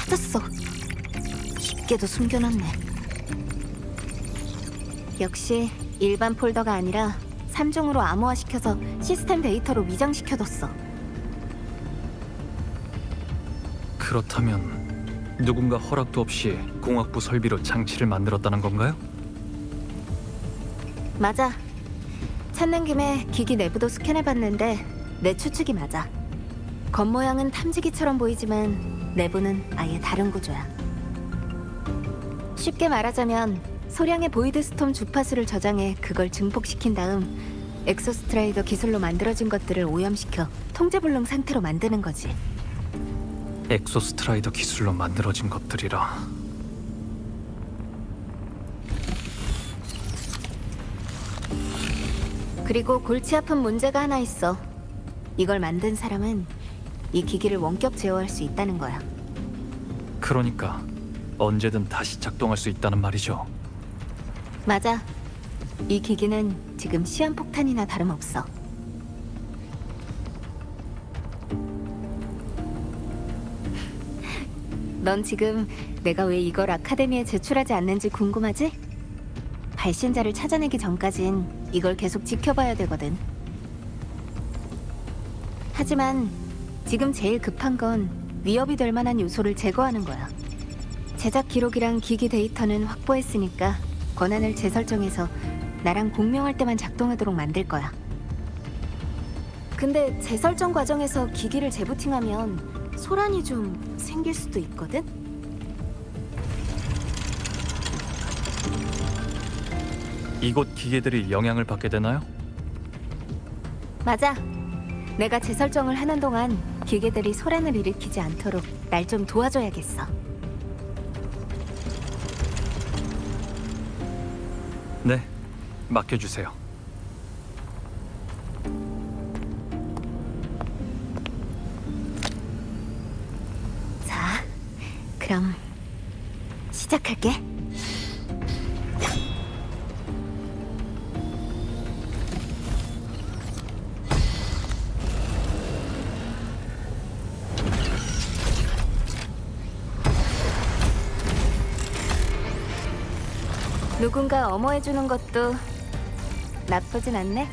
찾았어. 깊게도 숨겨놨네. 역시 일반 폴더가 아니라 3중으로 암호화시켜서 시스템 데이터로 위장시켜뒀어. 그렇다면 누군가 허락도 없이 공학부 설비로 장치를 만들었다는 건가요? 맞아. 찾는 김에 기기 내부도 스캔해봤는데 내 추측이 맞아. 겉모양은 탐지기처럼 보이지만 내부는 아예 다른 구조야. 쉽게 말하자면 소량의 보이드 스톰 주파수를 저장해 그걸 증폭시킨 다음 엑소스트라이더 기술로 만들어진 것들을 오염시켜 통제불능 상태로 만드는 거지. 엑소스트라이더 기술로 만들어진 것들이라. 그리고 골치 아픈 문제가 하나 있어. 이걸 만든 사람은 이 기기를 원격 제어할 수 있다는 거야. 그러니까 언제든 다시 작동할 수 있다는 말이죠. 맞아. 이 기기는 지금 시한폭탄이나 다름없어. 넌 지금 내가 왜 이걸 아카데미에 제출하지 않는지 궁금하지? 발신자를 찾아내기 전까진 이걸 계속 지켜봐야 되거든. 하지만 지금 제일 급한 건 위협이 될 만한 요소를 제거하는 거야. 제작 기록이랑 기기 데이터는 확보했으니까 권한을 재설정해서 나랑 공명할 때만 작동하도록 만들 거야. 근데 재설정 과정에서 기기를 재부팅하면 소란이 좀 생길 수도 있거든? 이곳 기계들이 영향을 받게 되나요? 맞아. 내가 재설정을 하는 동안 기계들이 소란을 일으키지 않도록 날 좀 도와줘야겠어. 네, 맡겨주세요. 자, 그럼 시작할게. 누군가 엄호해주는 것도 나쁘진 않네.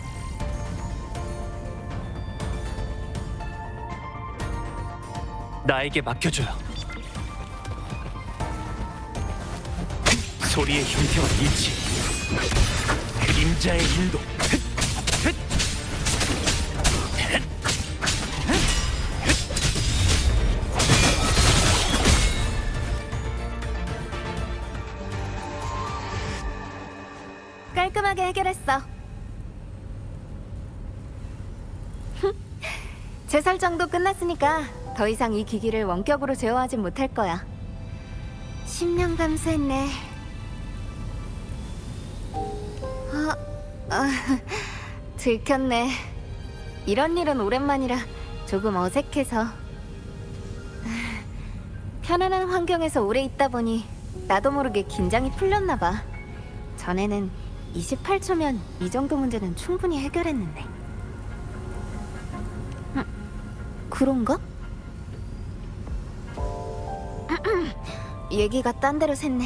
나에게 맡겨줘요. 소리의 형태와 일치, 그림자의 인도. 깔끔하게 해결했어. 재설정도 끝났으니까 더 이상 이 기기를 원격으로 제어하진 못할 거야. 10년 감수했네. 들켰네. 이런 일은 오랜만이라 조금 어색해서. 편안한 환경에서 오래 있다 보니 나도 모르게 긴장이 풀렸나 봐. 전에는 28초면 이 정도 문제는 충분히 해결했는데. 그런가? 얘기가 딴 데로 샜네.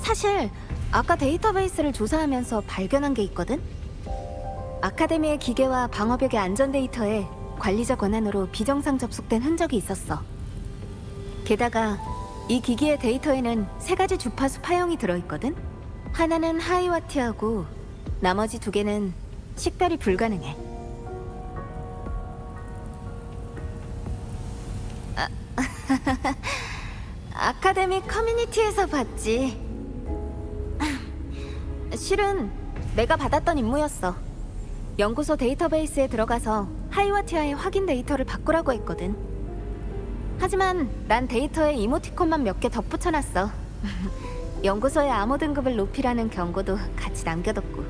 사실 아까 데이터베이스를 조사하면서 발견한 게 있거든? 아카데미의 기계와 방어벽의 안전 데이터에 관리자 권한으로 비정상 접속된 흔적이 있었어. 게다가 이 기기의 데이터에는 3가지 주파수 파형이 들어있거든? 하나는 하이와티하고 나머지 2개는 식별이 불가능해. 아카데미 커뮤니티에서 봤지. 실은 내가 받았던 임무였어. 연구소 데이터베이스에 들어가서 하이와티아의 확인 데이터를 바꾸라고 했거든. 하지만 난 데이터에 이모티콘만 몇 개 덧붙여놨어. 연구소의 암호 등급을 높이라는 경고도 같이 남겨뒀고.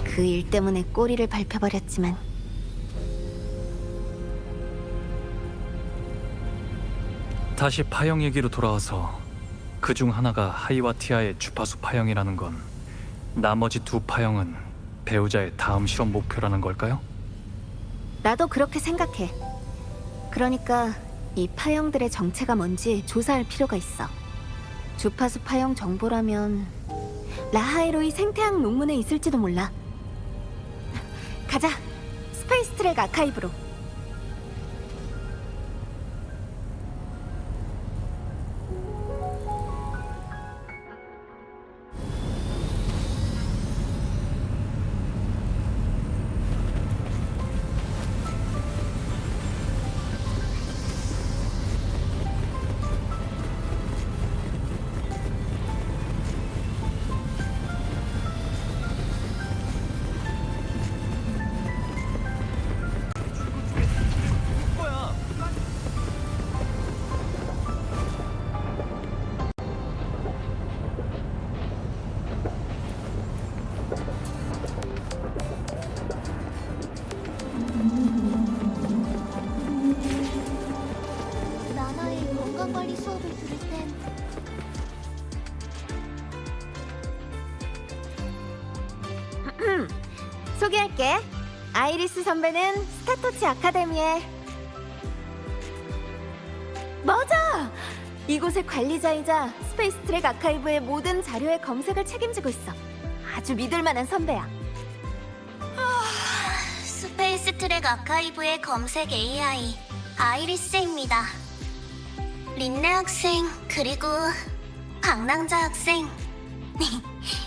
그 일 때문에 꼬리를 밟혀버렸지만. 다시 파형 얘기로 돌아와서 그중 하나가 하이와티아의 주파수 파형이라는 건 나머지 2 파형은 배우자의 다음 실험 목표라는 걸까요? 나도 그렇게 생각해. 그러니까 이 파형들의 정체가 뭔지 조사할 필요가 있어. 주파수 파형 정보라면 라하이로의 생태학 논문에 있을지도 몰라. 가자. 스페이스 트랙 아카이브로. 나나의 건강관리 수업을 들을 땐 소개할게. 아이리스 선배는 스타토치 아카데미에. 맞아! 이곳의 관리자이자 스페이스 트랙 아카이브의 모든 자료의 검색을 책임지고 있어. 아주 믿을만한 선배야. 스페이스 트랙 아카이브의 검색 AI 아이리스입니다. 린네 학생 그리고 방랑자 학생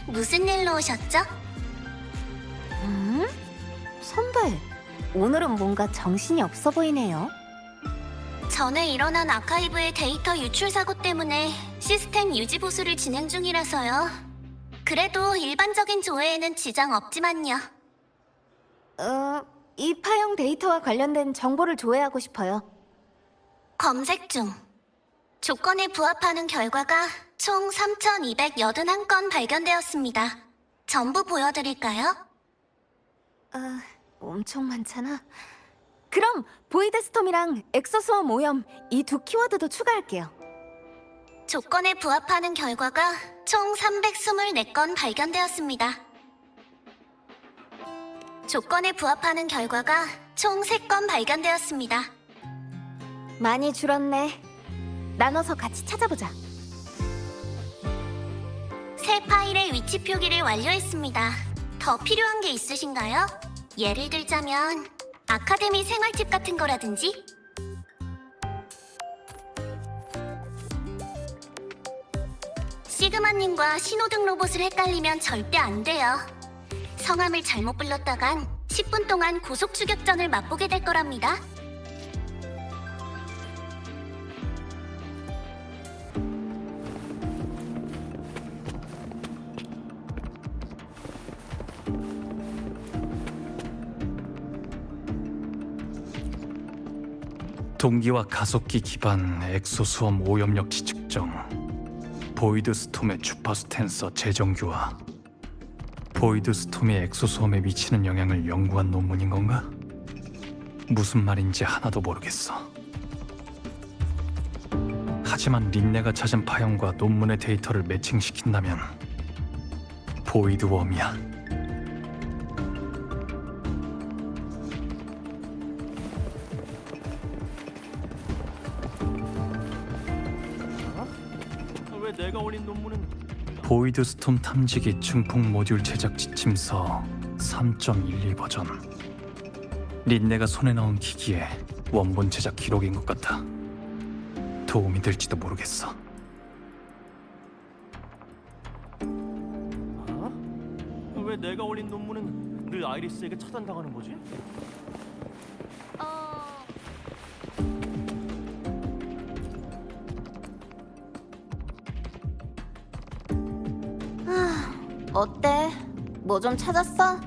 무슨 일로 오셨죠? 선배, 오늘은 뭔가 정신이 없어 보이네요. 전에 일어난 아카이브의 데이터 유출 사고 때문에 시스템 유지 보수를 진행 중이라서요. 그래도 일반적인 조회에는 지장 없지만요. 이 파형 데이터와 관련된 정보를 조회하고 싶어요. 검색 중. 조건에 부합하는 결과가 총 3,281건 발견되었습니다. 전부 보여드릴까요? 엄청 많잖아. 그럼 보이드 스톰이랑 엑소스웜 오염 이 두 키워드도 추가할게요. 조건에 부합하는 결과가 총 324건 발견되었습니다. 조건에 부합하는 결과가 총 3건 발견되었습니다. 많이 줄었네. 나눠서 같이 찾아보자. 새 파일의 위치 표기를 완료했습니다. 더 필요한 게 있으신가요? 예를 들자면 아카데미 생활집 같은 거라든지. 시그마님과 신호등 로봇을 헷갈리면 절대 안 돼요. 성함을 잘못 불렀다간 10분 동안 고속 추격전을 맛보게 될 거랍니다. 동기와 가속기 기반 엑소수험 오염력치 측정, 보이드 스톰의 주파수 텐서 재정규화, 보이드 스톰이 엑소수험에 미치는 영향을 연구한 논문인 건가? 무슨 말인지 하나도 모르겠어. 하지만 린네가 찾은 파형과 논문의 데이터를 매칭시킨다면 보이드 웜이야. 왜 내가 올린 논문은 보이드 스톰 탐지기 증폭 모듈 제작 지침서 3.12 버전. 린네가 손에 넣은 기기에 원본 제작 기록인 것 같아. 도움이 될지도 모르겠어. 왜 내가 올린 논문은 늘 아이리스에게 차단당하는 거지? 어때? 뭐 좀 찾았어?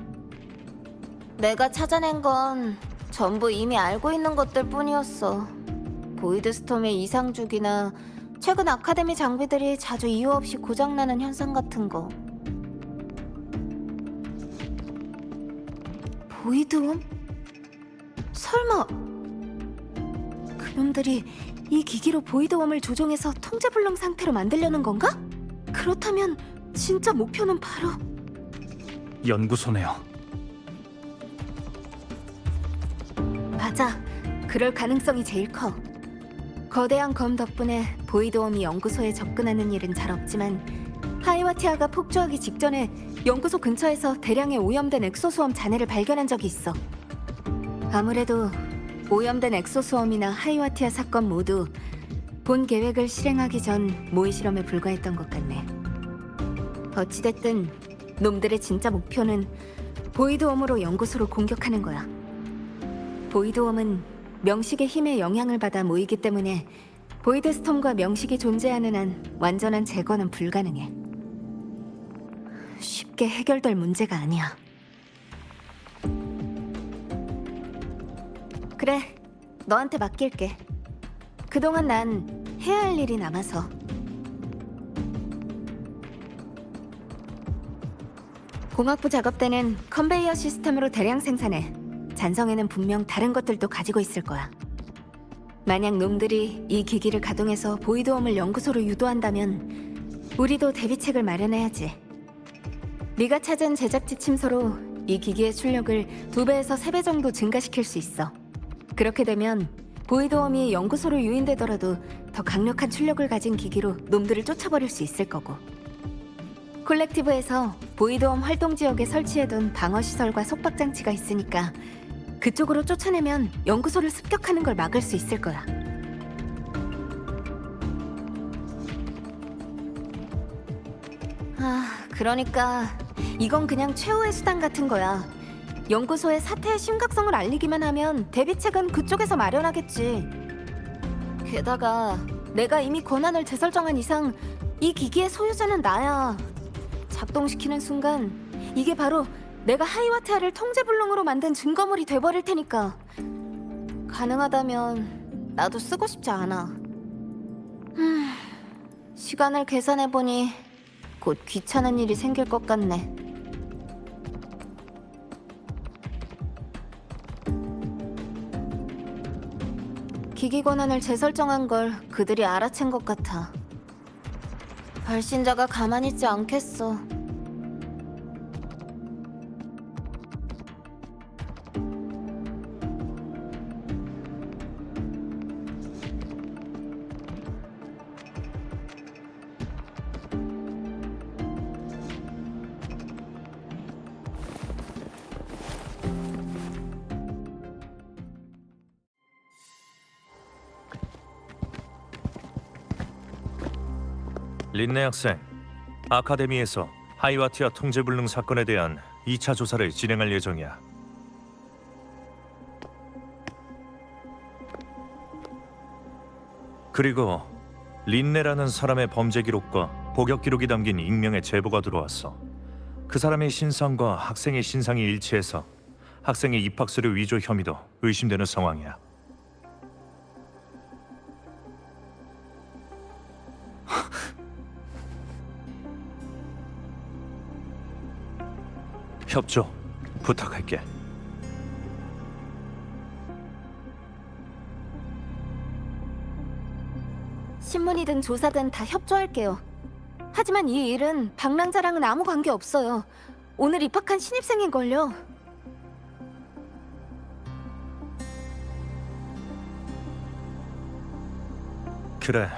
내가 찾아낸 건 전부 이미 알고 있는 것들 뿐이었어. 보이드 스톰의 이상 주기나 최근 아카데미 장비들이 자주 이유 없이 고장나는 현상 같은 거. 보이드웜? 설마 그놈들이 이 기기로 보이드웜을 조종해서 통제불능 상태로 만들려는 건가? 그렇다면 진짜 목표는 바로 연구소네요. 맞아. 그럴 가능성이 제일 커. 거대한 검 덕분에 보이드웜이 연구소에 접근하는 일은 잘 없지만 하이와티아가 폭주하기 직전에 연구소 근처에서 대량의 오염된 엑소수험 잔해를 발견한 적이 있어. 아무래도 오염된 엑소수험이나 하이와티아 사건 모두 본 계획을 실행하기 전 모의 실험에 불과했던 것 같네. 어찌됐든 놈들의 진짜 목표는 보이드웜으로 연구소를 공격하는 거야. 보이드웜은 명식의 힘에 영향을 받아 모이기 때문에 보이드스톰과 명식이 존재하는 한 완전한 제거는 불가능해. 쉽게 해결될 문제가 아니야. 그래, 너한테 맡길게. 그동안 난 해야 할 일이 남아서. 공학부 작업 때는 컨베이어 시스템으로 대량 생산해. 잔성에는 분명 다른 것들도 가지고 있을 거야. 만약 놈들이 이 기기를 가동해서 보이드웜을 연구소로 유도한다면 우리도 대비책을 마련해야지. 네가 찾은 제작지 침소로 이 기기의 출력을 2배에서 3배 정도 증가시킬 수 있어. 그렇게 되면 보이드웜이 연구소로 유인되더라도 더 강력한 출력을 가진 기기로 놈들을 쫓아버릴 수 있을 거고. 콜렉티브에서 보이드웜 활동 지역에 설치해둔 방어시설과 속박장치가 있으니까 그쪽으로 쫓아내면 연구소를 습격하는 걸 막을 수 있을 거야. 그러니까 이건 그냥 최후의 수단 같은 거야. 연구소에 사태의 심각성을 알리기만 하면 대비책은 그쪽에서 마련하겠지. 게다가 내가 이미 권한을 재설정한 이상 이 기기의 소유자는 나야. 작동시키는 순간 이게 바로 내가 하이와티아를 통제불능으로 만든 증거물이 돼버릴 테니까 가능하다면 나도 쓰고 싶지 않아. 시간을 계산해보니 곧 귀찮은 일이 생길 것 같네. 기기 권한을 재설정한 걸 그들이 알아챈 것 같아. 발신자가 가만히 있지 않겠어. 린네 학생, 아카데미에서 하이와티아 통제불능 사건에 대한 2차 조사를 진행할 예정이야. 그리고 린네라는 사람의 범죄 기록과 복역 기록이 담긴 익명의 제보가 들어왔어. 그 사람의 신상과 학생의 신상이 일치해서 학생의 입학서류 위조 혐의도 의심되는 상황이야. 협조 부탁할게. 신문이든 조사든 다 협조할게요. 하지만 이 일은 방랑자랑은 아무 관계 없어요. 오늘 입학한 신입생인걸요. 그래.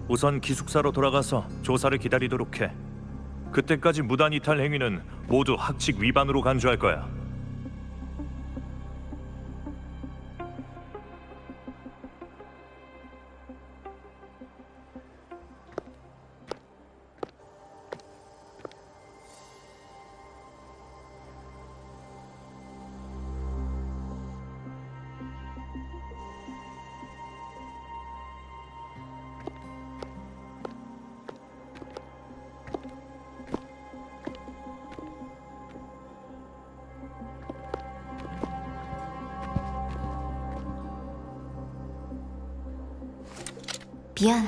우선 기숙사로 돌아가서 조사를 기다리도록 해. 그때까지 무단 이탈 행위는 모두 학칙 위반으로 간주할 거야. 미안.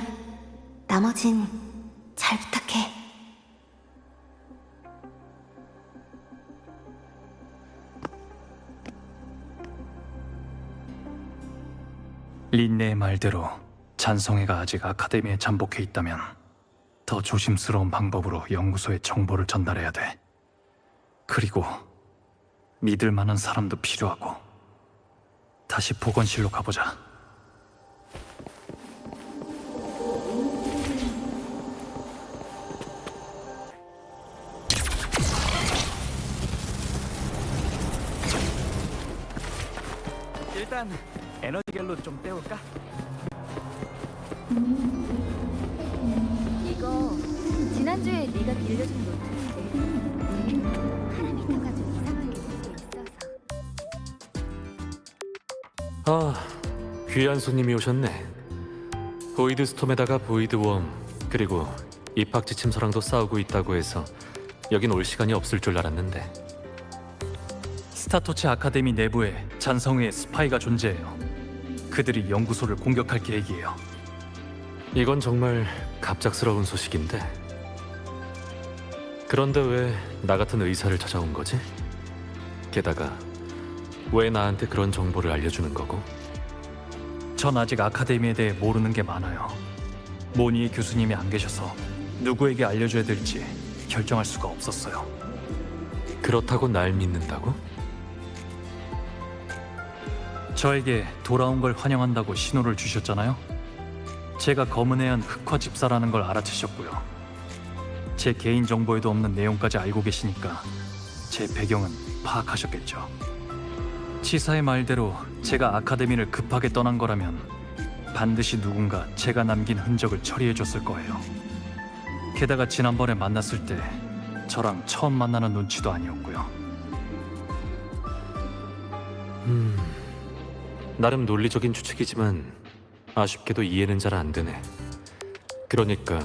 나머진 잘 부탁해. 린네의 말대로 잔성애가 아직 아카데미에 잠복해 있다면 더 조심스러운 방법으로 연구소에 정보를 전달해야 돼. 그리고 믿을 만한 사람도 필요하고. 다시 보건실로 가보자. 일단 에너지 갤로 좀 때울까? 이거 지난주에 네가 빌려준 노트인데 파라미터가 좀 이상하게 되어 있어서. 아, 귀한 손님이 오셨네. 보이드 스톰에다가 보이드 웜 그리고 입학 지침서랑도 싸우고 있다고 해서 여긴 올 시간이 없을 줄 알았는데. 스타토치 아카데미 내부에 잔성의 스파이가 존재해요. 그들이 연구소를 공격할 계획이에요. 이건 정말 갑작스러운 소식인데. 그런데 왜 나 같은 의사를 찾아온 거지? 게다가 왜 나한테 그런 정보를 알려주는 거고? 전 아직 아카데미에 대해 모르는 게 많아요. 모니의 교수님이 안 계셔서 누구에게 알려줘야 될지 결정할 수가 없었어요. 그렇다고 날 믿는다고? 저에게 돌아온 걸 환영한다고 신호를 주셨잖아요. 제가 검은해안 흑화 집사라는 걸 알아채셨고요. 제 개인 정보에도 없는 내용까지 알고 계시니까 제 배경은 파악하셨겠죠. 치사의 말대로 제가 아카데미를 급하게 떠난 거라면 반드시 누군가 제가 남긴 흔적을 처리해줬을 거예요. 게다가 지난번에 만났을 때 저랑 처음 만나는 눈치도 아니었고요. 나름 논리적인 추측이지만 아쉽게도 이해는 잘 안 되네. 그러니까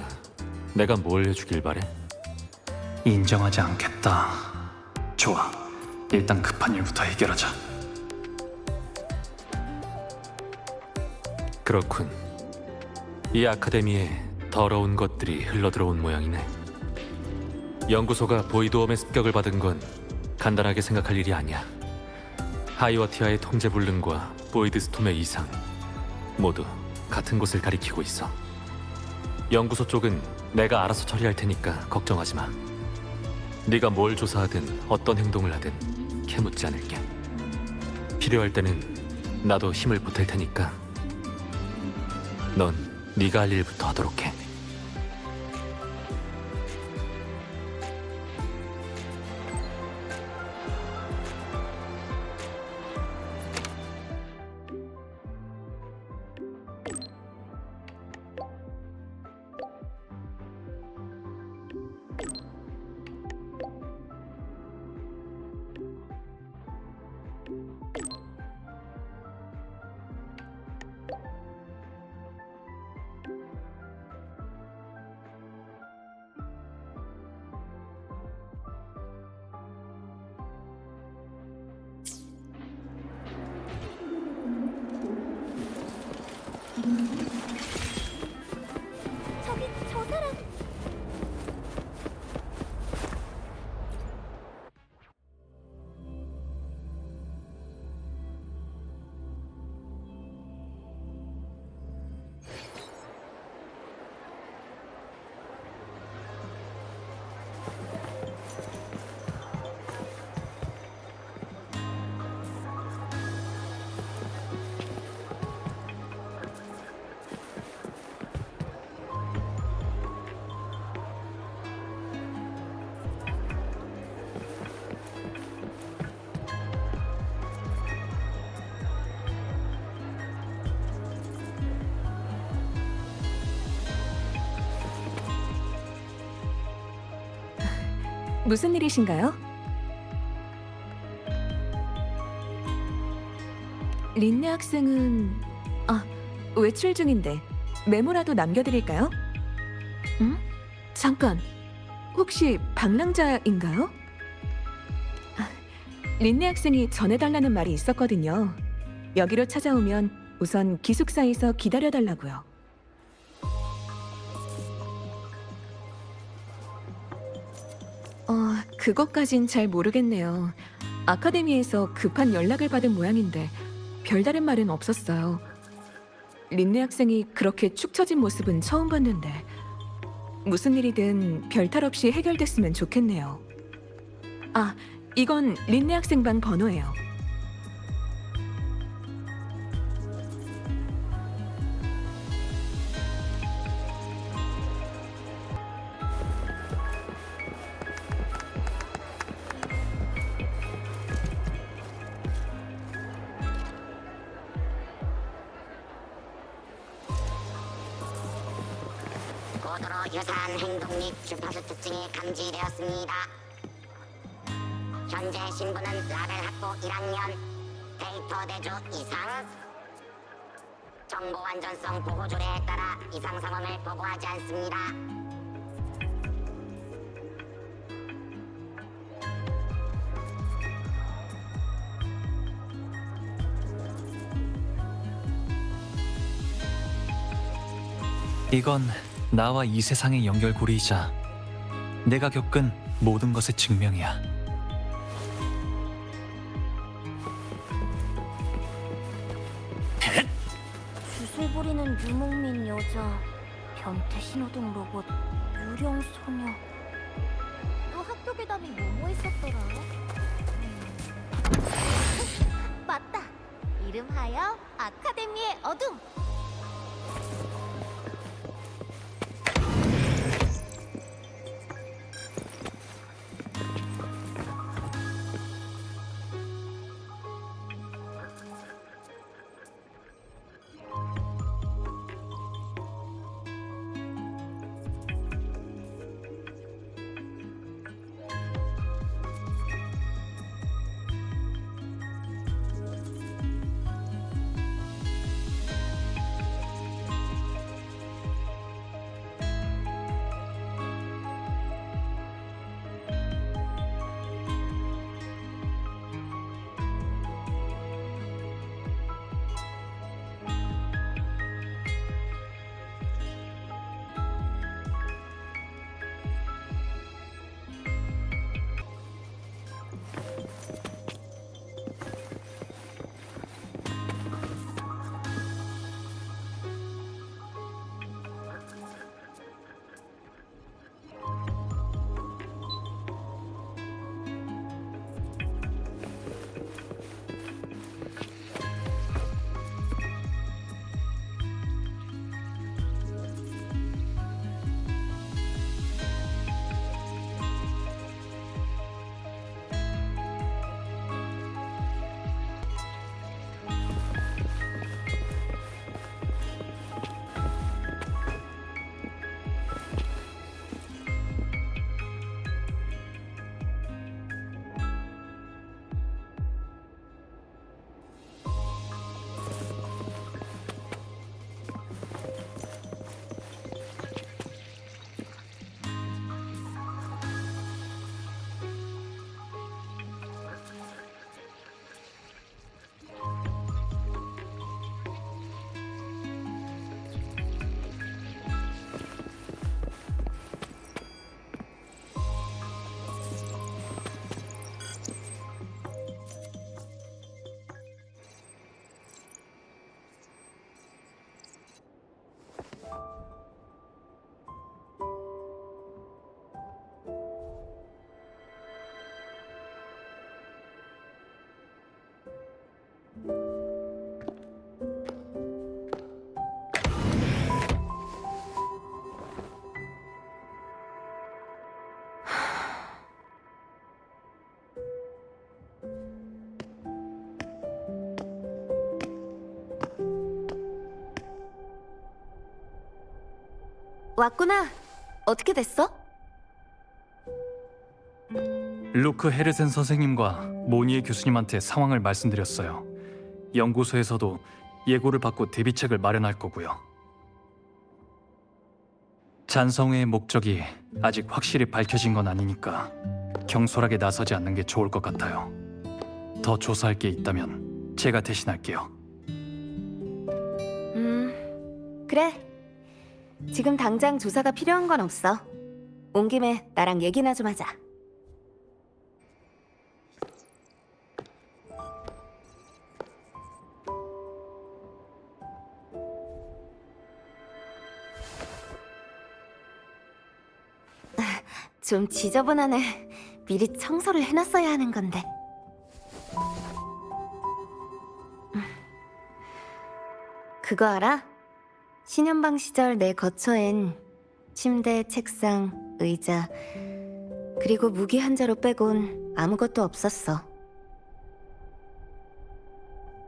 내가 뭘 해주길 바래? 인정하지 않겠다. 좋아. 일단 급한 일부터 해결하자. 그렇군. 이 아카데미에 더러운 것들이 흘러들어온 모양이네. 연구소가 보이드웜의 습격을 받은 건 간단하게 생각할 일이 아니야. 하이워티아의 통제 불능과 보이드 스톰의 이상 모두 같은 곳을 가리키고 있어. 연구소 쪽은 내가 알아서 처리할 테니까 걱정하지 마. 네가 뭘 조사하든 어떤 행동을 하든 캐묻지 않을게. 필요할 때는 나도 힘을 보탤 테니까 넌 네가 할 일부터 하도록 해. 저기 저 사람. 무슨 일이신가요? 린네 학생은 외출 중인데 메모라도 남겨드릴까요? 응? 잠깐, 혹시 방랑자인가요? 린네 학생이 전해달라는 말이 있었거든요. 여기로 찾아오면 우선 기숙사에서 기다려달라고요. 그것까진 잘 모르겠네요. 아카데미에서 급한 연락을 받은 모양인데 별다른 말은 없었어요. 린네 학생이 그렇게 축 처진 모습은 처음 봤는데 무슨 일이든 별탈 없이 해결됐으면 좋겠네요. 이건 린네 학생 방 번호예요. 고도로 유사한 행동 및 주파수 특징이 감지되었습니다. 현재 신분은 라벨 학부 1학년, 데이터 대주 이상. 정보 안전성 보호 조례에 따라 이상 상황을 보고하지 않습니다. 이건 나와 이 세상의 연결고리이자 내가 겪은 모든 것의 증명이야. 주술 부리는 유목민 여자, 변태 신호등 로봇, 유령 소녀. 또 학교 괴담이 뭐뭐 있었더라? 맞다. 이름하여 아카데미의 어둠. 왔구나. 어떻게 됐어? 루크 헤르센 선생님과 모니에 교수님한테 상황을 말씀드렸어요. 연구소에서도 예고를 받고 대비책을 마련할 거고요. 잔성회의 목적이 아직 확실히 밝혀진 건 아니니까 경솔하게 나서지 않는 게 좋을 것 같아요. 더 조사할 게 있다면 제가 대신할게요. 그래. 지금 당장 조사가 필요한 건 없어. 온 김에 나랑 얘기나 좀 하자. 좀 지저분하네. 미리 청소를 해놨어야 하는 건데. 그거 알아? 신현방 시절 내 거처엔 침대, 책상, 의자, 그리고 무기 한 자루 빼곤 아무것도 없었어.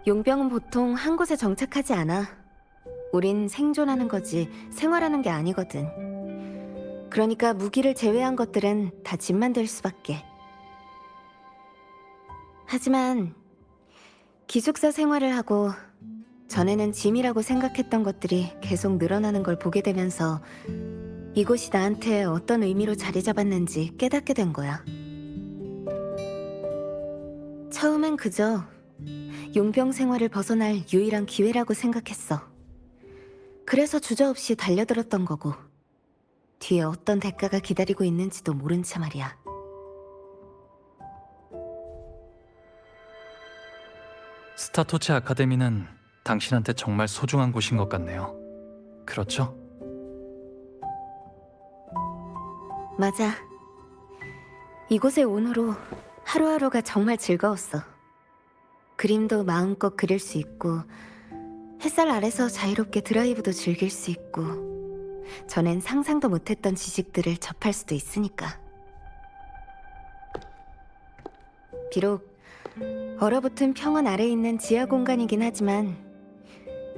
용병은 보통 한 곳에 정착하지 않아. 우린 생존하는 거지 생활하는 게 아니거든. 그러니까 무기를 제외한 것들은 다 짐만 될 수밖에. 하지만 기숙사 생활을 하고 전에는 짐이라고 생각했던 것들이 계속 늘어나는 걸 보게 되면서 이곳이 나한테 어떤 의미로 자리 잡았는지 깨닫게 된 거야. 처음엔 그저 용병 생활을 벗어날 유일한 기회라고 생각했어. 그래서 주저없이 달려들었던 거고, 뒤에 어떤 대가가 기다리고 있는지도 모른 채 말이야. 스타토체 아카데미는 당신한테 정말 소중한 곳인 것 같네요. 그렇죠? 맞아. 이곳에 온 후로 하루하루가 정말 즐거웠어. 그림도 마음껏 그릴 수 있고, 햇살 아래서 자유롭게 드라이브도 즐길 수 있고, 전엔 상상도 못했던 지식들을 접할 수도 있으니까. 비록 얼어붙은 평원 아래에 있는 지하 공간이긴 하지만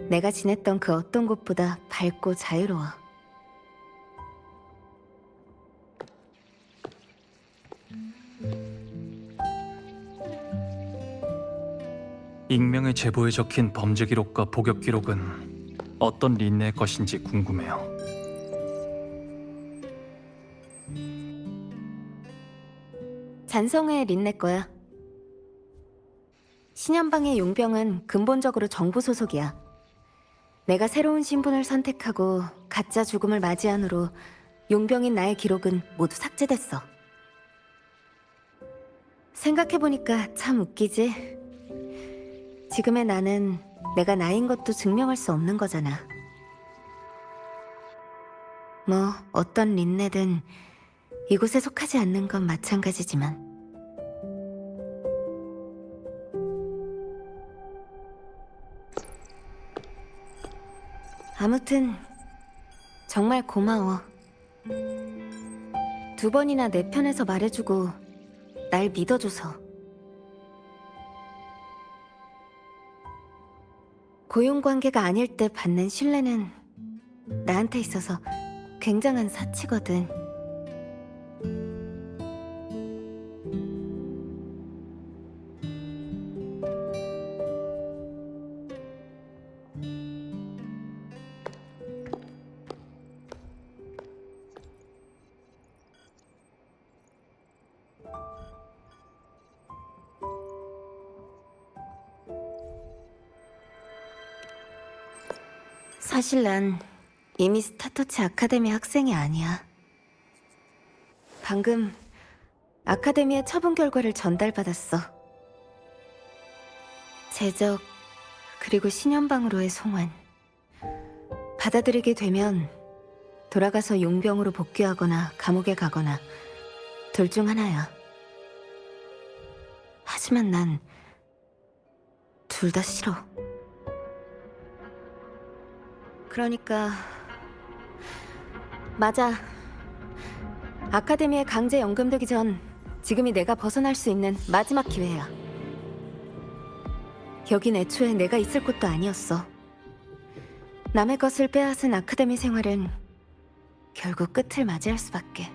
내가 지냈던 그 어떤 곳보다 밝고 자유로워. 익명의 제보에 적힌 범죄 기록과 복역 기록은 어떤 린네의 것인지 궁금해요. 잔성의 린네 거야. 신현방의 용병은 근본적으로 정부 소속이야. 내가 새로운 신분을 선택하고 가짜 죽음을 맞이한 후로 용병인 나의 기록은 모두 삭제됐어. 생각해보니까 참 웃기지? 지금의 나는 내가 나인 것도 증명할 수 없는 거잖아. 뭐 어떤 린네든 이곳에 속하지 않는 건 마찬가지지만. 아무튼 정말 고마워. 2번이나 내 편에서 말해주고 날 믿어줘서. 고용관계가 아닐 때 받는 신뢰는 나한테 있어서 굉장한 사치거든. 사실 난 이미 스타토치 아카데미 학생이 아니야. 방금 아카데미의 처분 결과를 전달받았어. 제적 그리고 신현방으로의 송환. 받아들이게 되면 돌아가서 용병으로 복귀하거나 감옥에 가거나 둘 중 하나야. 하지만 난 둘 다 싫어. 그러니까 맞아. 아카데미에 강제 연금되기 전 지금이 내가 벗어날 수 있는 마지막 기회야. 여긴 애초에 내가 있을 곳도 아니었어. 남의 것을 빼앗은 아카데미 생활은 결국 끝을 맞이할 수밖에.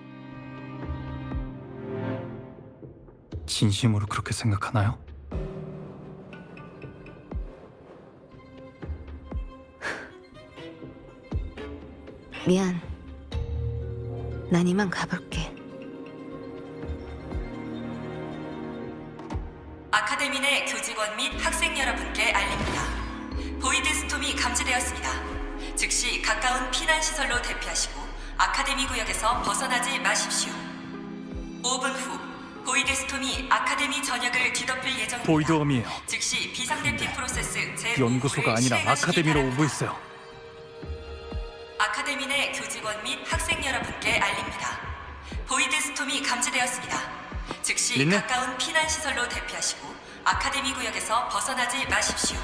진심으로 그렇게 생각하나요? 미안. 난 이만 가볼게. 아카데미 내 교직원 및 학생 여러분께 알립니다. 보이드 스톰이 감지되었습니다. 즉시 가까운 피난시설로 대피하시고 아카데미 구역에서 벗어나지 마십시오. 5분 후 보이드 스톰이 아카데미 전역을 뒤덮을 예정입니다. 보이드엄이에요. 즉시 비상대피 프로세스 제5호를 연구소가 아니라 아카데미로 오고 있어요. 아카데미 내 교직원 및 학생 여러분께 알립니다. 보이드 스톰이 감지되었습니다. 즉시 린네? 가까운 피난시설로 대피하시고 아카데미 구역에서 벗어나지 마십시오.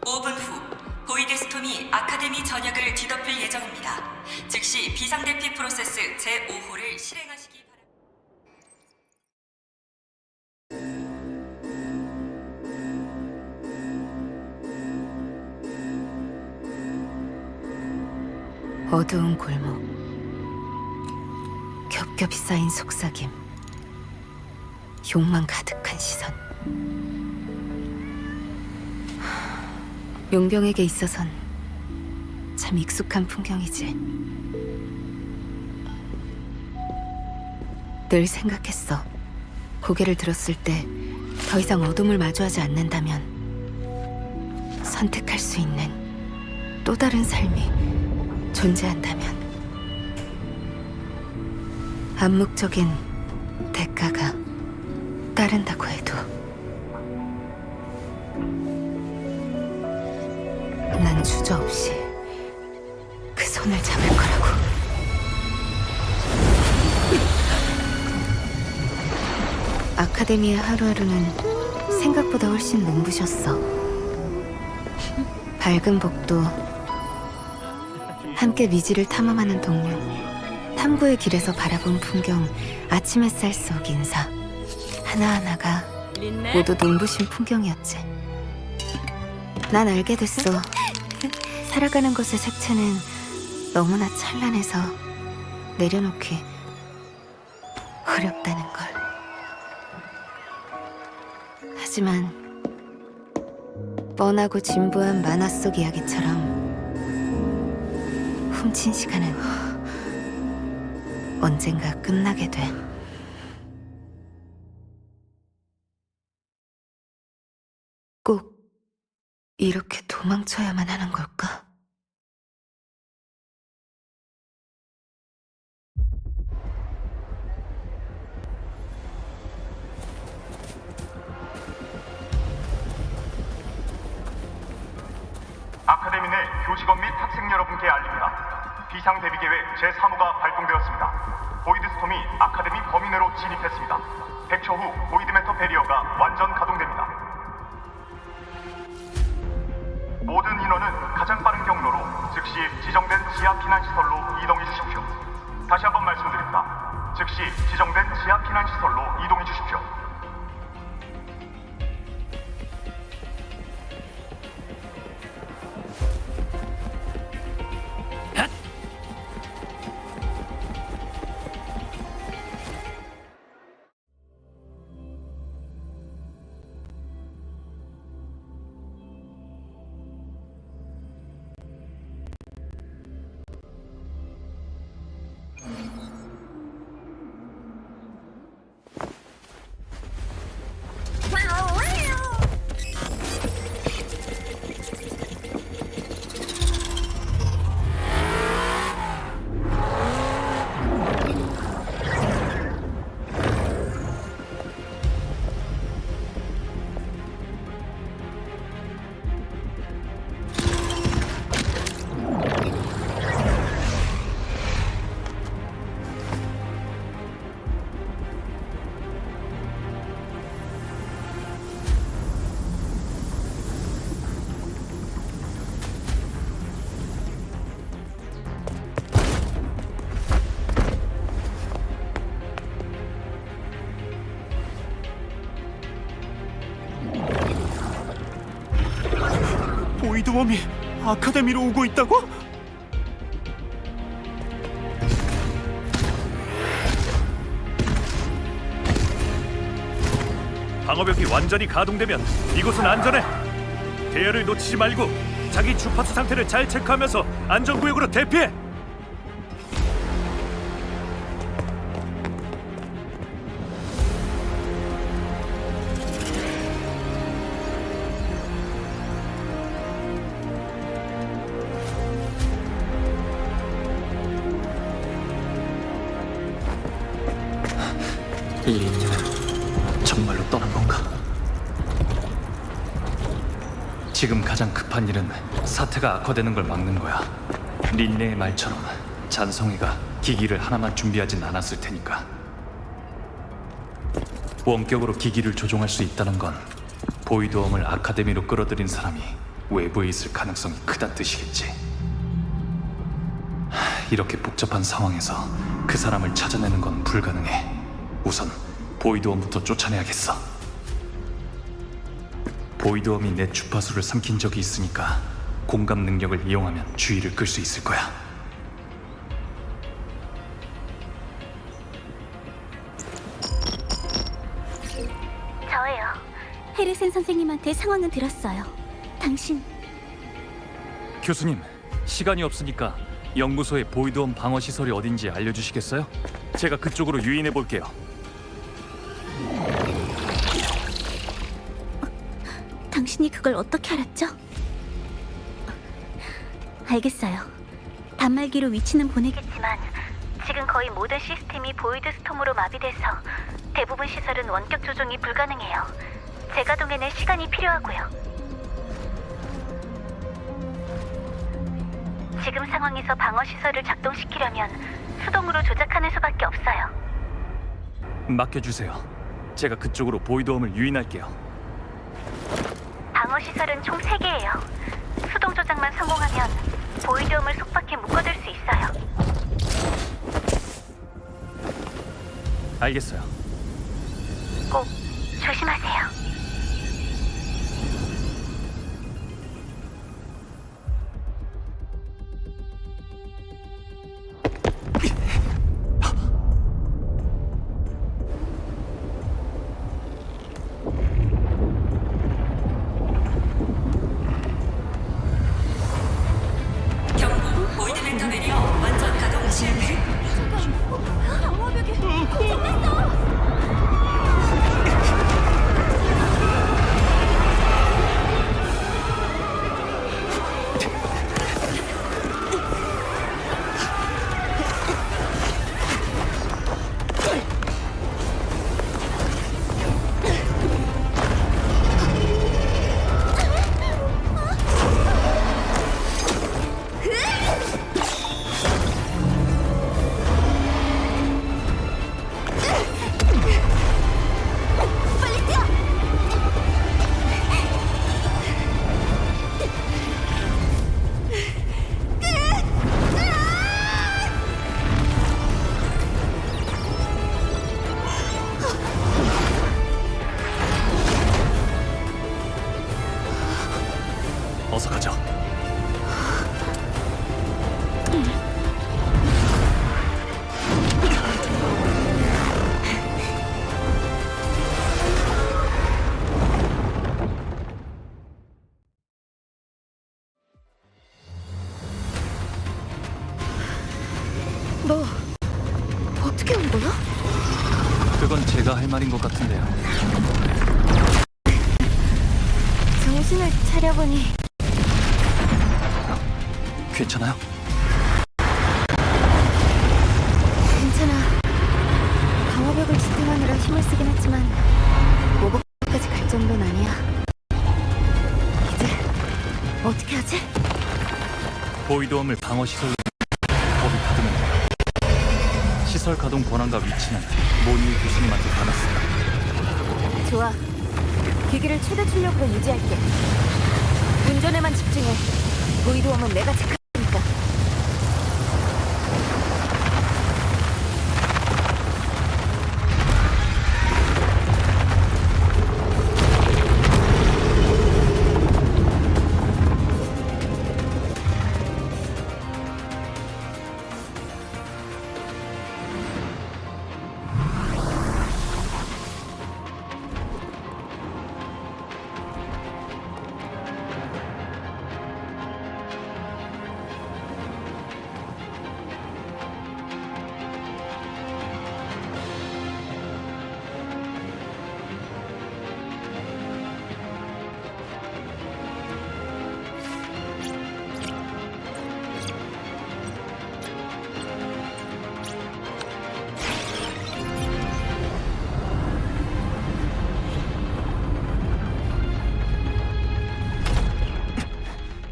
5분 후 보이드 스톰이 아카데미 전역을 뒤덮을 예정입니다. 즉시 비상대피 프로세스 제5호를 실행하시기 바랍니다. 어두운 골목. 겹겹이 쌓인 속삭임, 욕망 가득한 시선. 용병에게 있어선 참 익숙한 풍경이지. 늘 생각했어. 고개를 들었을 때 더 이상 어둠을 마주하지 않는다면 선택할 수 있는 또 다른 삶이 존재한다면 암묵적인 대가가 따른다고 해도 난 주저없이 그 손을 잡을 거라고. 아카데미의 하루하루는 생각보다 훨씬 눈부셨어. 밝은 복도, 함께 미지를 탐험하는 동료, 탐구의 길에서 바라본 풍경, 아침 햇살 속 인사, 하나하나가 모두 눈부신 풍경이었지. 난 알게 됐어. 살아가는 것의 색채는 너무나 찬란해서 내려놓기 어렵다는 걸. 하지만 뻔하고 진부한 만화 속 이야기처럼 훔친 시간은 언젠가 끝나게 돼. 꼭 이렇게 도망쳐야만 하는 걸까? 아카데미 내 교직원 및 학생 여러분께 알립니다. 비상 대비 계획 제3호가 발동되었습니다. 보이드 스톰이 아카데미 범위 내로 진입했습니다. 100초 후 보이드 매터 배리어가 완전 가동됩니다. 모든 인원은 가장 빠른 경로로 즉시 지정된 지하 피난 시설로 이동해 주십시오. 다시 한번 말씀드립니다. 즉시 지정된 지하 피난 시설로 이동해 주십시오. 보이드웜이 아카데미로 오고 있다고? 방어벽이 완전히 가동되면 이곳은 안전해. 대열을 놓치지 말고 자기 주파수 상태를 잘 체크하면서 안전구역으로 대피해. 린네는 정말로 떠난 건가? 지금 가장 급한 일은 사태가 악화되는 걸 막는 거야. 린네의 말처럼 잔성이가 기기를 하나만 준비하진 않았을 테니까. 원격으로 기기를 조종할 수 있다는 건 보이드웜을 아카데미로 끌어들인 사람이 외부에 있을 가능성이 크단 뜻이겠지. 이렇게 복잡한 상황에서 그 사람을 찾아내는 건 불가능해. 우선 보이드웜부터 쫓아내야겠어. 보이드웜이 내 주파수를 삼킨 적이 있으니까 공감 능력을 이용하면 주의를 끌 수 있을 거야. 스티븐 선생님한테 상황은 들었어요. 당신 교수님, 시간이 없으니까 연구소의 보이드홈 방어 시설이 어딘지 알려주시겠어요? 제가 그쪽으로 유인해 볼게요. 당신이 그걸 어떻게 알았죠? 알겠어요. 단말기로 위치는 보내겠지만 지금 거의 모든 시스템이 보이드 스톰으로 마비돼서 대부분 시설은 원격 조종이 불가능해요. 재가동에는 시간이 필요하고요. 지금 상황에서 방어 시설을 작동시키려면 수동으로 조작하는 수밖에 없어요. 맡겨주세요. 제가 그쪽으로 보이드홈을 유인할게요. 방어 시설은 총 3개예요. 수동 조작만 성공하면 보이드홈을 속박해 묶어둘 수 있어요. 알겠어요. 꼭 조심하세요. 경고, 보이드 벡터 배리어 완전 가동 실패. 방어벽이 고장났어! 어서 가자. 너 어떻게 온 거야? 그건 제가 할 말인 것 같은데요. 정신을 차려보니 괜찮아요? 괜찮아. 방어벽을 지탱하느라 힘을 쓰긴 했지만 오버까지 갈 정도는 아니야. 이제 어떻게 하지? 보이드홈을 방어 시설로 법이 받으면 돼요. 시설 가동 권한과 위치는 모니 교수님한테 받았어요. 좋아. 기기를 최대 출력으로 유지할게. 운전에만 집중해. 보이드홈은 내가 체크하니까.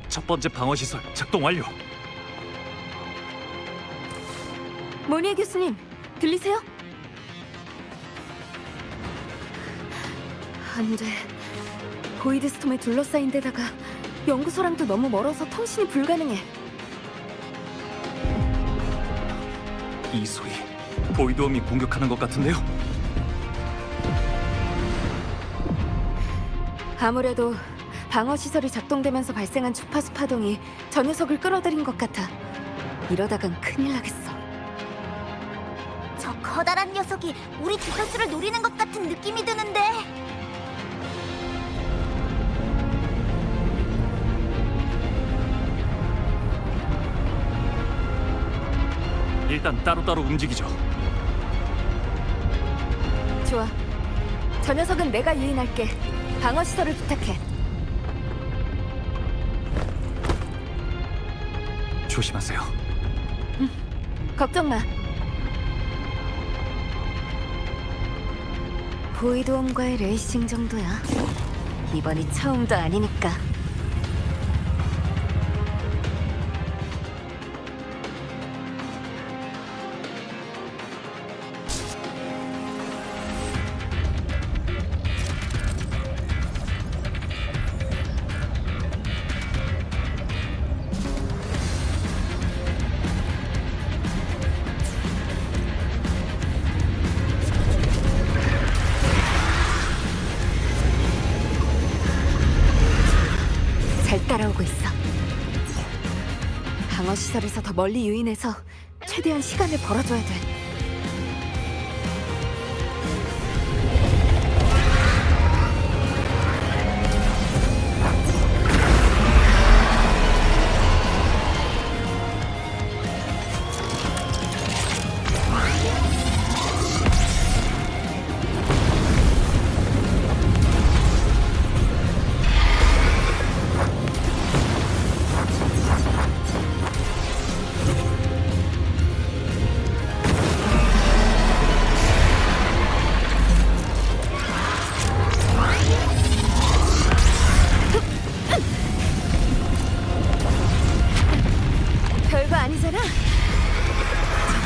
첫 번째 방어 시설 작동 완료. 모니에 교수님, 들리세요? 안 돼. 보이드 스톰에 둘러싸인 데다가 연구소랑도 너무 멀어서 통신이 불가능해. 이 소리 보이드홈이 공격하는 것 같은데요? 아무래도 방어 시설이 작동되면서 발생한 주파수 파동이 저 녀석을 끌어들인 것 같아. 이러다간 큰일 나겠어. 저 커다란 녀석이 우리 주파수를 노리는 것 같은 느낌이 드는데. 일단 따로따로 움직이죠. 좋아. 저 녀석은 내가 유인할게. 방어 시설을 부탁해. 조심하세요. 걱정 마. 보이드홈과의 레이싱 정도야. 이번이 처음도 아니니까. 잘 따라오고 있어. 방어 시설에서 더 멀리 유인해서 최대한 시간을 벌어줘야 돼. 별거 아니잖아.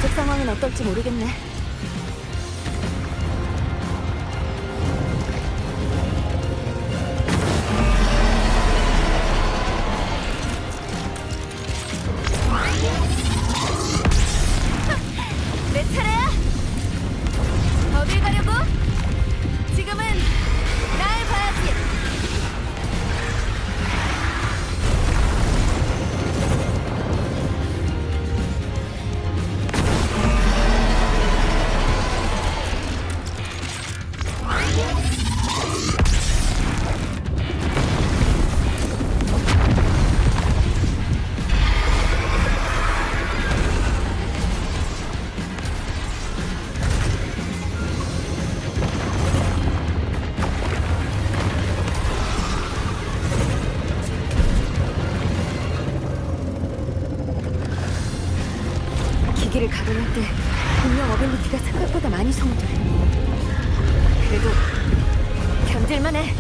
저쪽 상황은 어떨지 모르겠네. 내 차례야. 어딜 가려고? 지금은 날 봐야지. 기기를 가동할 때 공룡 어빌리티가 생각보다 많이 소모돼. 그래도 견딜만해.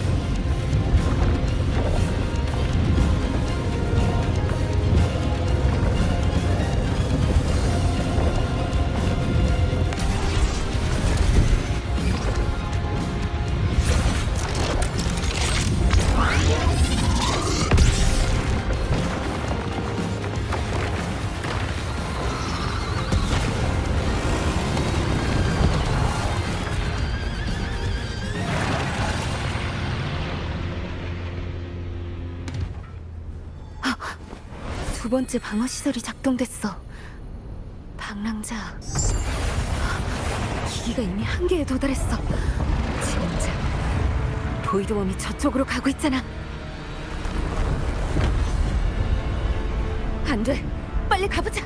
두 번째 방어 시설이 작동됐어. 방랑자. 기기가 이미 한계에 도달했어. 진짜. 보이드웜이 저쪽으로 가고 있잖아. 안 돼. 빨리 가보자.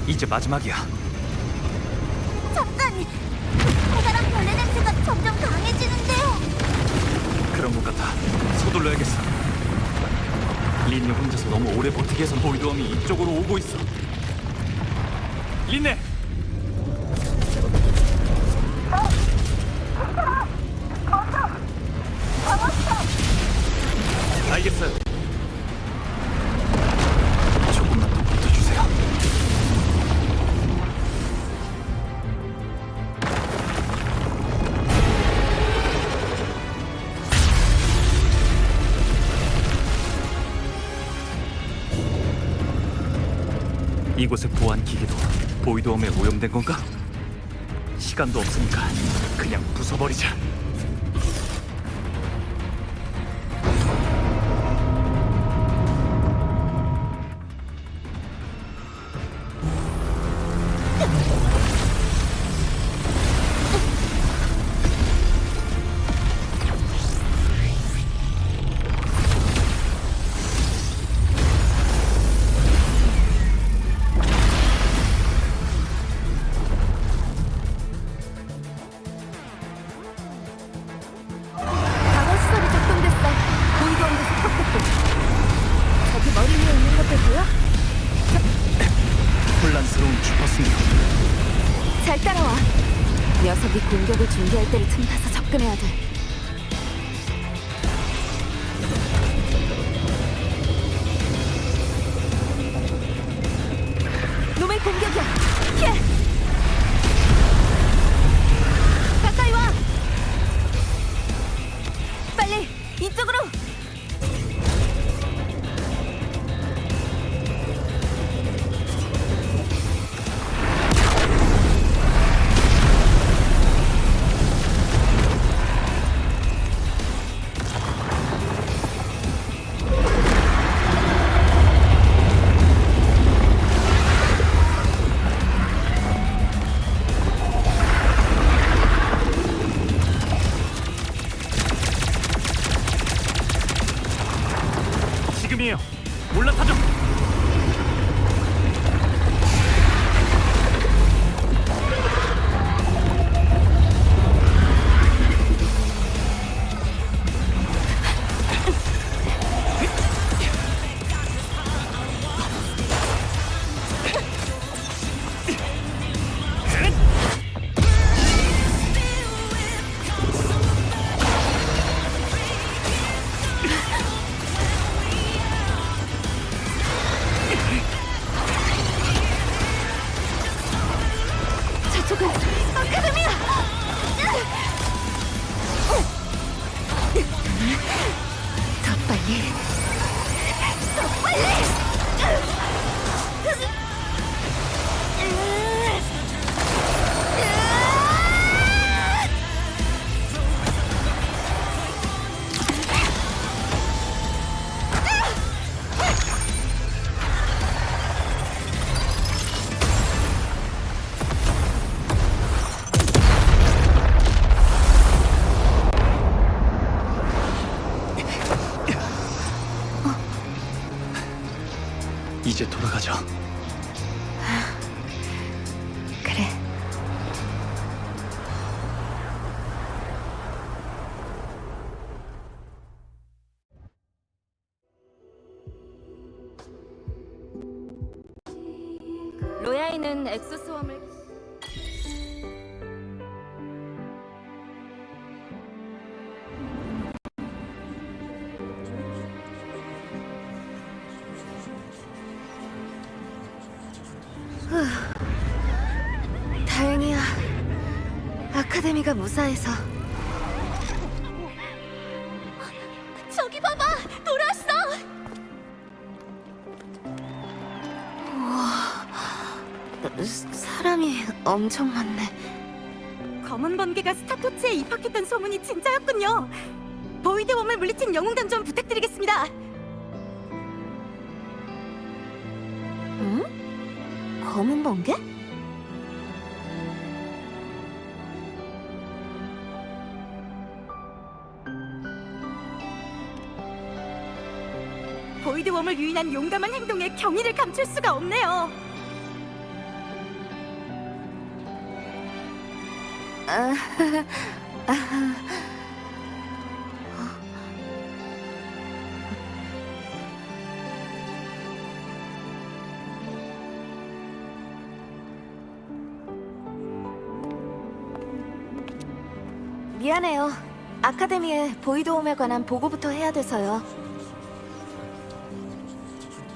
이제 마지막이야. 잠깐! 커다란 벌레 냄새가 점점 강해지는데. 그런 것 같아. 서둘러야겠어. 린네 혼자서 너무 오래 버티게 해서 보이드웜이 이쪽으로 오고 있어. 린네! 알겠어요. 조금만 더 버텨주세요. 이곳의 보안 기기도 보이드웜에 오염된 건가? 시간도 없으니까 그냥 부숴버리자. 잘 따라와. 녀석이 공격을 준비할 때를 틈타서 접근해야 돼. 놈의 공격이야. 피해. 가까이 와. 빨리 이쪽으로. 지금이에요. 올라타죠. 저쪽은 아카데미야. 더 빨리. 더 빨리. 이제 돌아가죠. 그래. 로야이는 엑소스웜을 다행이야. 아카데미가 무사해서. 저기 봐봐! 돌아왔어! 우와, 사람이 엄청 많네. 검은 번개가 스타토츠에 입학했던 소문이 진짜였군요. 보이드웜을 물리친 영웅단 좀 부탁드리겠습니다. 응? 검은 번개? 보이드웜을 유인한 용감한 행동에 경의를 감출 수가 없네요. 아, 아, 미안해요. 아카데미에 보이드홈에 관한 보고부터 해야 돼서요.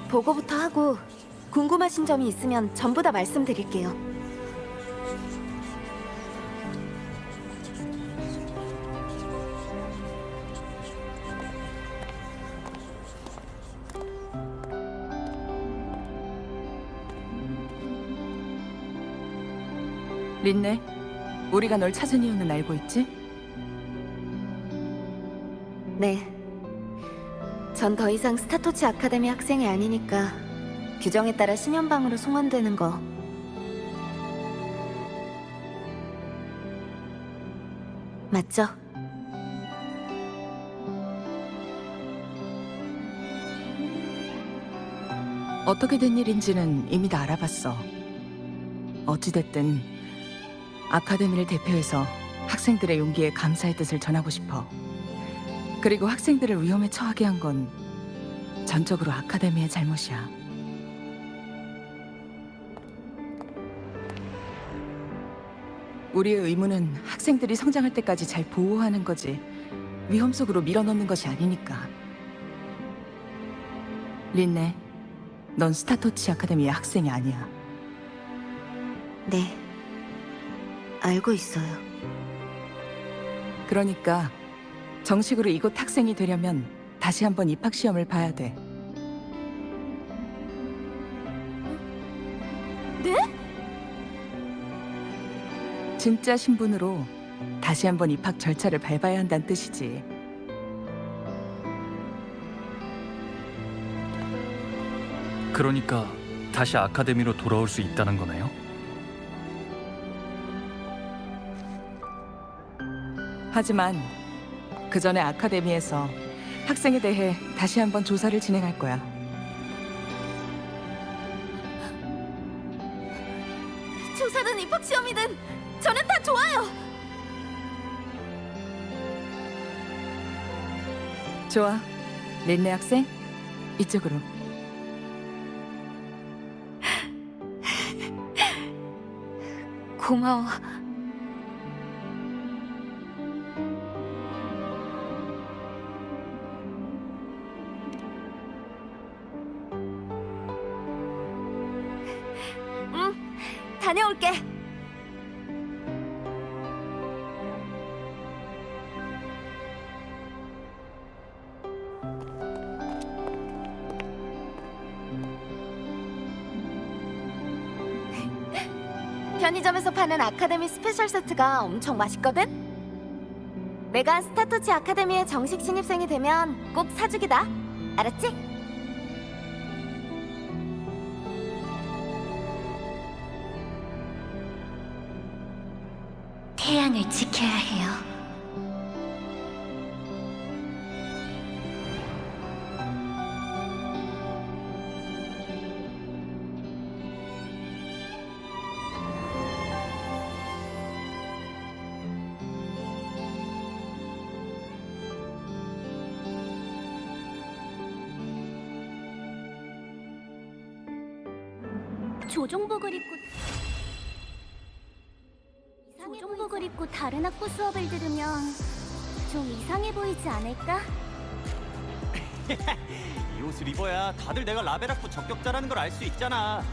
보고부터 하고 궁금하신 점이 있으면 전부 다 말씀드릴게요. 린네, 우리가 널 찾은 이유는 알고 있지? 네. 전 더 이상 스타토치 아카데미 학생이 아니니까 규정에 따라 심연방으로 송환되는 거 맞죠? 어떻게 된 일인지는 이미 다 알아봤어. 어찌됐든 아카데미를 대표해서 학생들의 용기에 감사의 뜻을 전하고 싶어. 그리고 학생들을 위험에 처하게 한 건 전적으로 아카데미의 잘못이야. 우리의 의무는 학생들이 성장할 때까지 잘 보호하는 거지 위험 속으로 밀어넣는 것이 아니니까. 린네, 넌 스타토치 아카데미의 학생이 아니야. 네, 알고 있어요. 그러니까 정식으로 이곳 학생이 되려면 다시 한번 입학 시험을 봐야 돼. 네? 진짜 신분으로 다시 한번 입학 절차를 밟아야 한다는 뜻이지. 그러니까 다시 아카데미로 돌아올 수 있다는 거네요? 하지만 그 전에 아카데미에서 학생에 대해 다시 한번 조사를 진행할 거야. 조사든 입학 시험이든 저는 다 좋아요. 좋아, 린네 학생, 이쪽으로. 고마워. 다녀올게. 편의점에서 파는 아카데미 스페셜 세트가 엄청 맛있거든? 내가 스타토치 아카데미의 정식 신입생이 되면 꼭 사주기다. 알았지? 태양을 지켜야 해요. 조종복을 입고 다른 학부 수업을 들으면 좀 이상해 보이지 않을까? 이 옷을 입어야 다들 내가 라벨학부 적격자라는 걸 알 수 있잖아.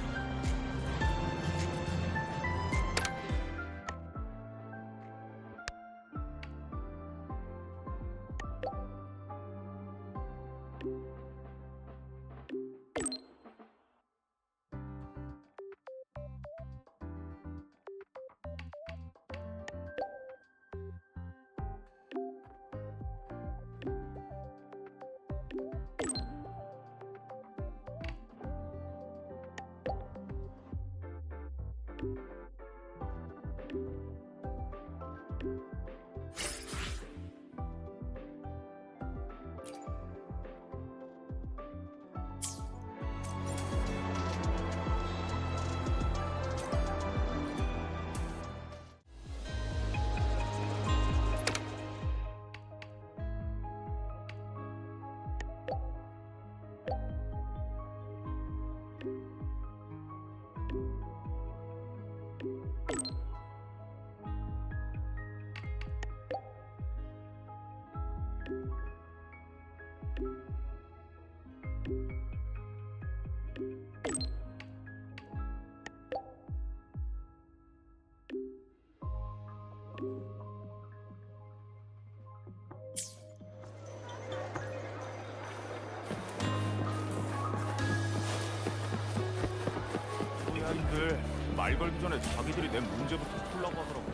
호야인들 말 걸기 전에 자기들이 낸 문제부터 풀라고 하더라고.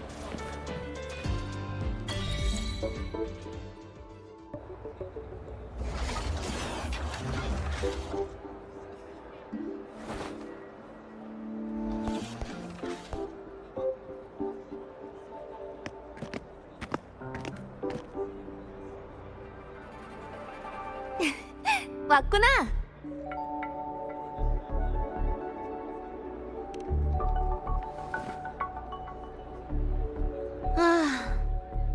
왔구나.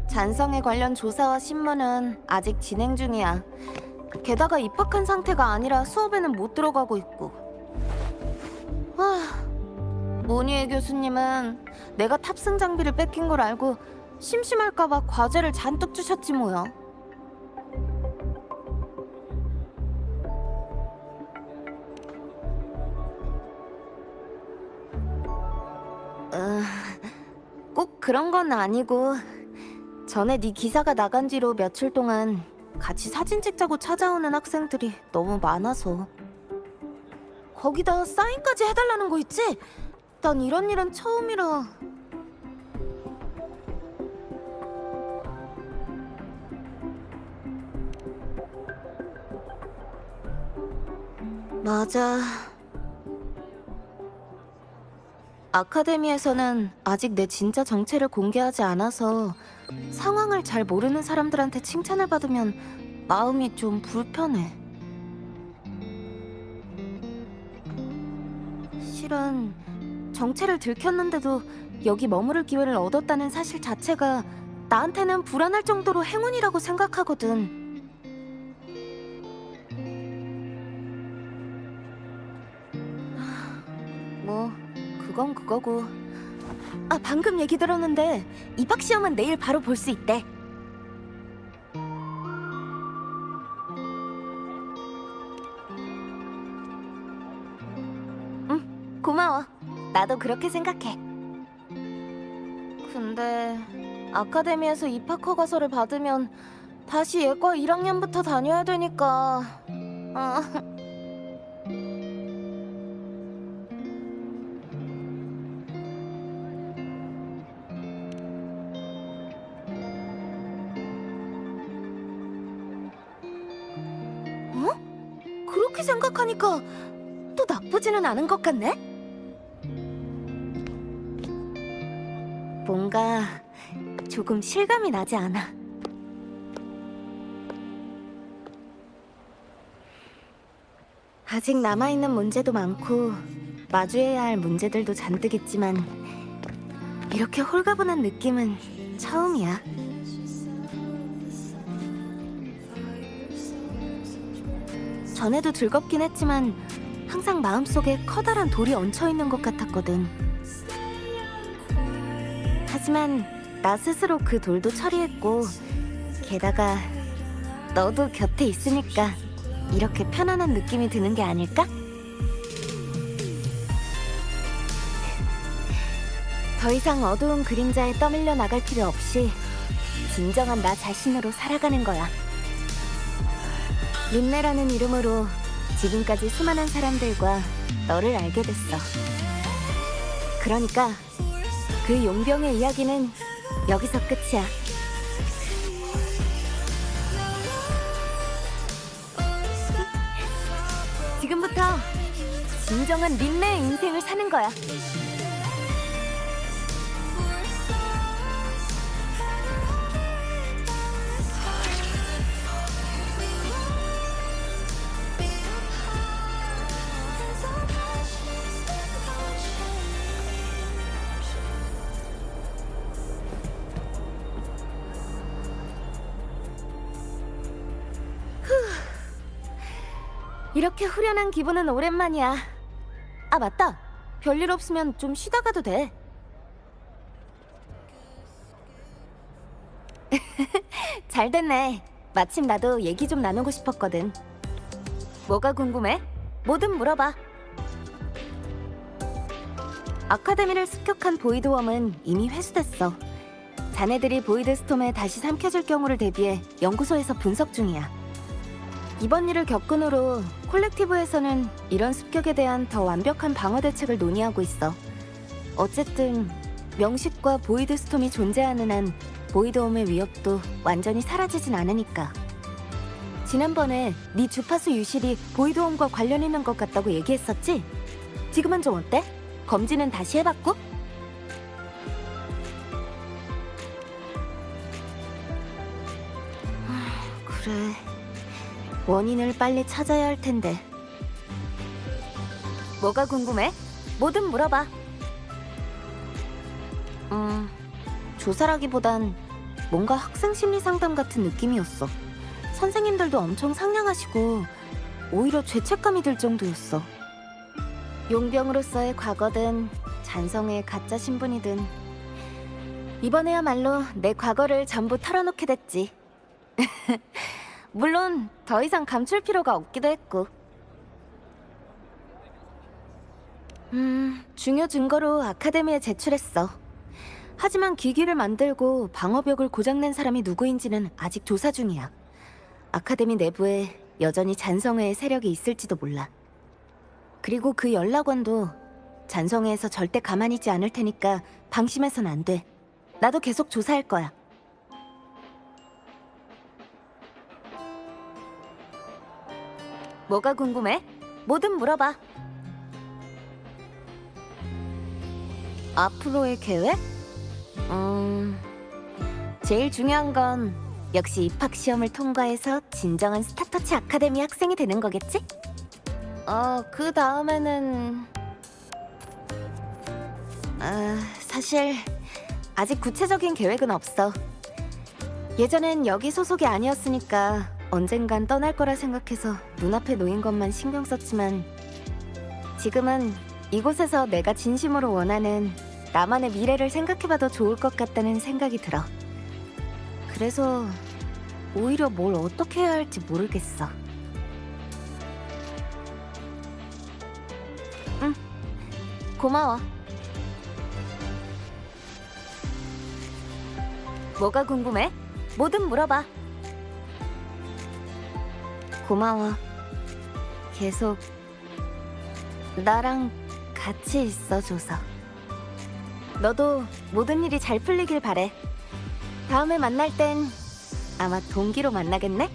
잔성에 관련 조사와 신문은 아직 진행 중이야. 게다가 입학한 상태가 아니라 수업에는 못 들어가고 있고. 모니에 교수님은 내가 탑승 장비를 뺏긴 걸 알고 심심할까봐 과제를 잔뜩 주셨지 뭐야. 꼭 그런 건 아니고 전에 네 기사가 나간 뒤로 며칠 동안 같이 사진 찍자고 찾아오는 학생들이 너무 많아서. 거기다 사인까지 해달라는 거 있지? 난 이런 일은 처음이라. 맞아. 아카데미에서는 아직 내 진짜 정체를 공개하지 않아서 상황을 잘 모르는 사람들한테 칭찬을 받으면 마음이 좀 불편해. 실은 정체를 들켰는데도 여기 머무를 기회를 얻었다는 사실 자체가 나한테는 불안할 정도로 행운이라고 생각하거든. 뭐 그건 그거고. 아, 방금 얘기 들었는데 입학 시험은 내일 바로 볼 수 있대. 응, 고마워. 나도 그렇게 생각해. 근데 아카데미에서 입학 허가서를 받으면 다시 예과 1학년부터 다녀야 되니까. 그렇게 생각하니까 또 나쁘지는 않은 것 같네? 뭔가 조금 실감이 나지 않아. 아직 남아있는 문제도 많고 마주해야 할 문제들도 잔뜩 있지만 이렇게 홀가분한 느낌은 처음이야. 전에도 즐겁긴 했지만 항상 마음속에 커다란 돌이 얹혀있는 것 같았거든. 하지만 나 스스로 그 돌도 처리했고 게다가 너도 곁에 있으니까 이렇게 편안한 느낌이 드는 게 아닐까? 더 이상 어두운 그림자에 떠밀려 나갈 필요 없이 진정한 나 자신으로 살아가는 거야. 린네라는 이름으로 지금까지 수많은 사람들과 너를 알게 됐어. 그러니까 그 용병의 이야기는 여기서 끝이야. 지금부터 진정한 린네의 인생을 사는 거야. 이렇게 후련한 기분은 오랜만이야. 아, 맞다. 별일 없으면 좀 쉬다 가도 돼. 잘 됐네. 마침 나도 얘기 좀 나누고 싶었거든. 뭐가 궁금해? 뭐든 물어봐. 아카데미를 습격한 보이드웜은 이미 회수됐어. 자네들이 보이드 스톰에 다시 삼켜줄 경우를 대비해 연구소에서 분석 중이야. 이번 일을 겪은 후로 콜렉티브에서는 이런 습격에 대한 더 완벽한 방어 대책을 논의하고 있어. 어쨌든 명식과 보이드 스톰이 존재하는 한 보이드홈의 위협도 완전히 사라지진 않으니까. 지난번에 네 주파수 유실이 보이드홈과 관련 있는 것 같다고 얘기했었지? 지금은 좀 어때? 검진은 다시 해봤고? 그래, 원인을 빨리 찾아야 할 텐데. 뭐가 궁금해? 뭐든 물어봐. 조사라기보단 뭔가 학생 심리 상담 같은 느낌이었어. 선생님들도 엄청 상냥하시고 오히려 죄책감이 들 정도였어. 용병으로서의 과거든 잔성의 가짜 신분이든 이번에야말로 내 과거를 전부 털어놓게 됐지. 물론 더 이상 감출 필요가 없기도 했고. 중요 증거로 아카데미에 제출했어. 하지만 기기를 만들고 방어벽을 고장낸 사람이 누구인지는 아직 조사 중이야. 아카데미 내부에 여전히 잔성회의 세력이 있을지도 몰라. 그리고 그 연락원도 잔성회에서 절대 가만히 있지 않을 테니까 방심해선 안 돼. 나도 계속 조사할 거야. 뭐가 궁금해? 뭐든 물어봐. 앞으로의 계획? 제일 중요한 건 역시 입학 시험을 통과해서 진정한 스타터치 아카데미 학생이 되는 거겠지? 그 다음에는 사실 아직 구체적인 계획은 없어. 예전엔 여기 소속이 아니었으니까 언젠간 떠날 거라 생각해서 눈앞에 놓인 것만 신경 썼지만 지금은 이곳에서 내가 진심으로 원하는 나만의 미래를 생각해봐도 좋을 것 같다는 생각이 들어. 그래서 오히려 뭘 어떻게 해야 할지 모르겠어. 응, 고마워. 뭐가 궁금해? 뭐든 물어봐. 고마워. 계속 나랑 같이 있어줘서. 너도 모든 일이 잘 풀리길 바래. 다음에 만날 땐 아마 동기로 만나겠네?